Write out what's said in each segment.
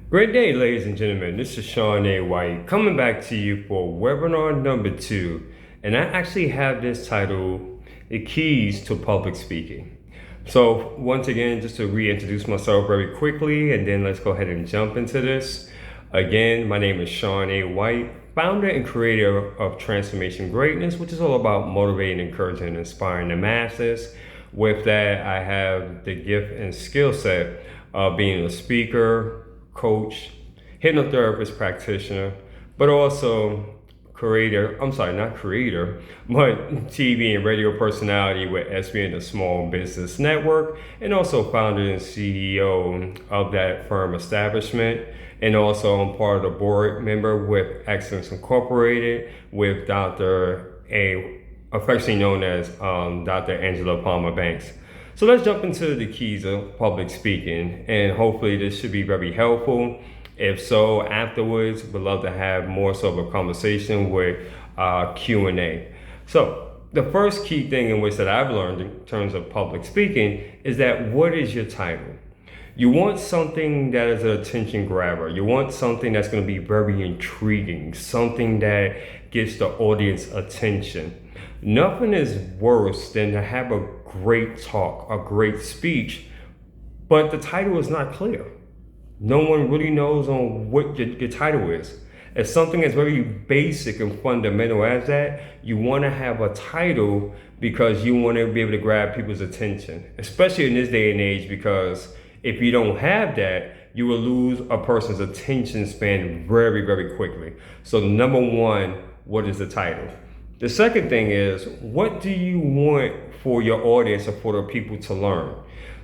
Great day, ladies and gentlemen. This is Sean A. White coming back to you for webinar number 2. And I actually have this title, The Keys to Public Speaking. So once again, just to reintroduce myself very quickly, and then let's go ahead and jump into this. Again, my name is Sean A. White, founder and creator of Transformation Greatness, which is all about motivating, encouraging, and inspiring the masses. With that, I have the gift and skill set of being a speaker, coach, hypnotherapist practitioner, but also not creator, but TV and radio personality with SBN, the Small Business Network, and also founder and CEO of that firm establishment. And also I'm part of the board member with Excellence Incorporated with Dr. A, affectionately known as Dr. Angela Palmer Banks. So let's jump into the keys of public speaking, and hopefully this should be very helpful. If so, afterwards, we'd love to have more so of a conversation with Q&A. So the first key thing in which that I've learned in terms of public speaking is that what is your title? You want something that is an attention grabber. You want something that's going to be very intriguing, something that gets the audience attention. Nothing is worse than to have a great talk, a great speech, but the title is not clear. No one really knows on what your title is. If something is very basic and fundamental as that, you want to have a title because you want to be able to grab people's attention, especially in this day and age, because if you don't have that, you will lose a person's attention span very, very quickly. So number one, what is the title? The second thing is, what do you want for your audience or for the people to learn?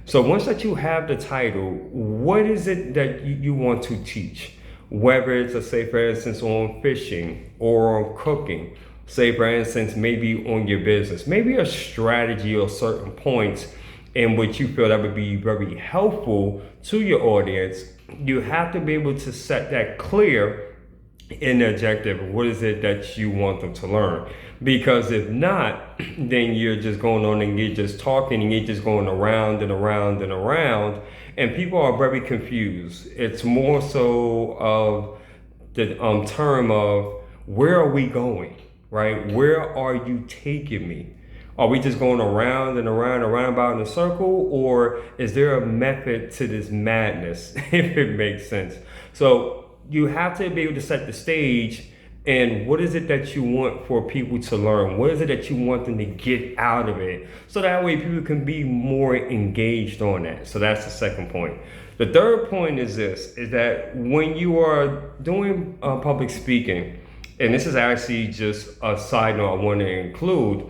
So once that you have the title, what is it that you want to teach? Whether it's, say for instance, on fishing or on cooking, say for instance, maybe on your business, maybe a strategy or certain points in which you feel that would be very helpful to your audience, you have to be able to set that clear in the objective. What is it that you want them to learn? Because if not, then you're just going on and you're just talking and you're just going around and around and around, and people are very confused. It's more so of the term of, where are we going, right? Where are you taking me? Are we just going around and around and around about in a circle, or is there a method to this madness, if it makes sense? So you have to be able to set the stage, and what is it that you want for people to learn? What is it that you want them to get out of it? So that way people can be more engaged on that. So that's the second point. The third point is this, is that when you are doing public speaking, and this is actually just a side note I want to include,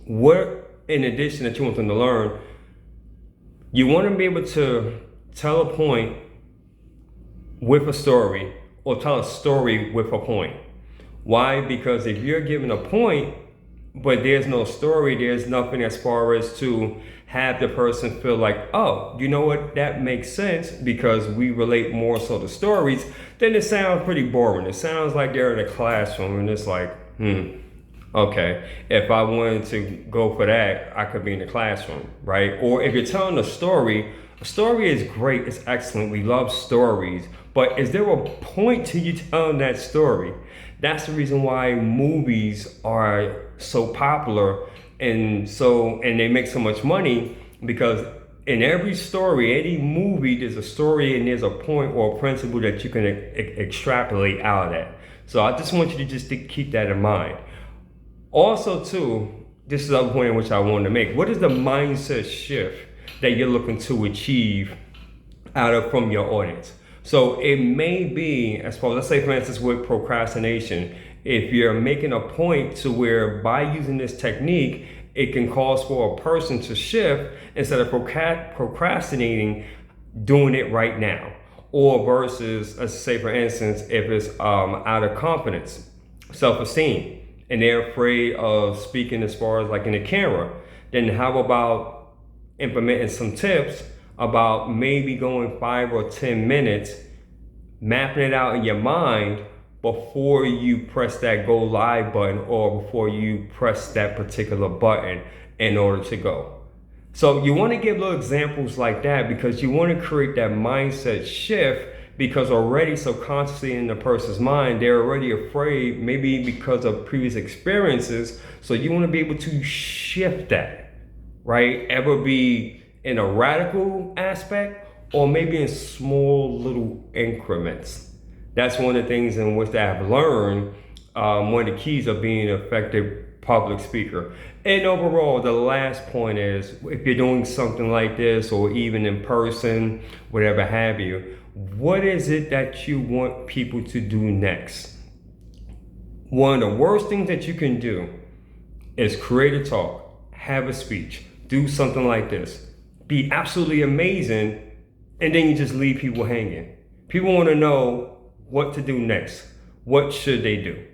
what in addition that you want them to learn, you want to be able to tell a point with a story, or tell a story with a point. Why? Because if you're given a point, but there's no story, there's nothing as far as to have the person feel like, oh, you know what, that makes sense because we relate more so to stories, then it sounds pretty boring. It sounds like they're in a classroom and it's like, okay, if I wanted to go for that, I could be in the classroom, right? Or if you're telling a story is great, it's excellent, we love stories, but is there a point to you telling that story? That's the reason why movies are so popular and they make so much money, because in every story, any movie, there's a story and there's a point or a principle that you can extrapolate out of that. So I just want you to just keep that in mind. Also too, this is the point in which I wanted to make. What is the mindset shift that you're looking to achieve from your audience? So it may be, as far, let's say for instance with procrastination, if you're making a point to where by using this technique, it can cause for a person to shift instead of procrastinating, doing it right now. Or versus, let's say for instance, if it's out of confidence, self-esteem, and they're afraid of speaking as far as like in the camera, then how about implementing some tips about maybe going 5 or 10 minutes, mapping it out in your mind before you press that go live button or before you press that particular button in order to go. So you want to give little examples like that because you want to create that mindset shift because already subconsciously in the person's mind, they're already afraid, maybe because of previous experiences. So you want to be able to shift that, right? Ever be in a radical aspect or maybe in small little increments. That's one of the things in which I've learned, one of the keys of being an effective public speaker. And overall, the last point is, if you're doing something like this or even in person, whatever have you, what is it that you want people to do next? One of the worst things that you can do is create a talk, have a speech, do something like this, be absolutely amazing, and then you just leave people hanging. People want to know what to do next. What should they do?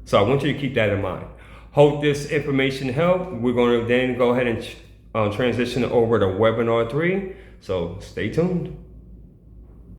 So I want you to keep that in mind. Hope this information helped. We're going to then go ahead and transition over to webinar 3. So stay tuned.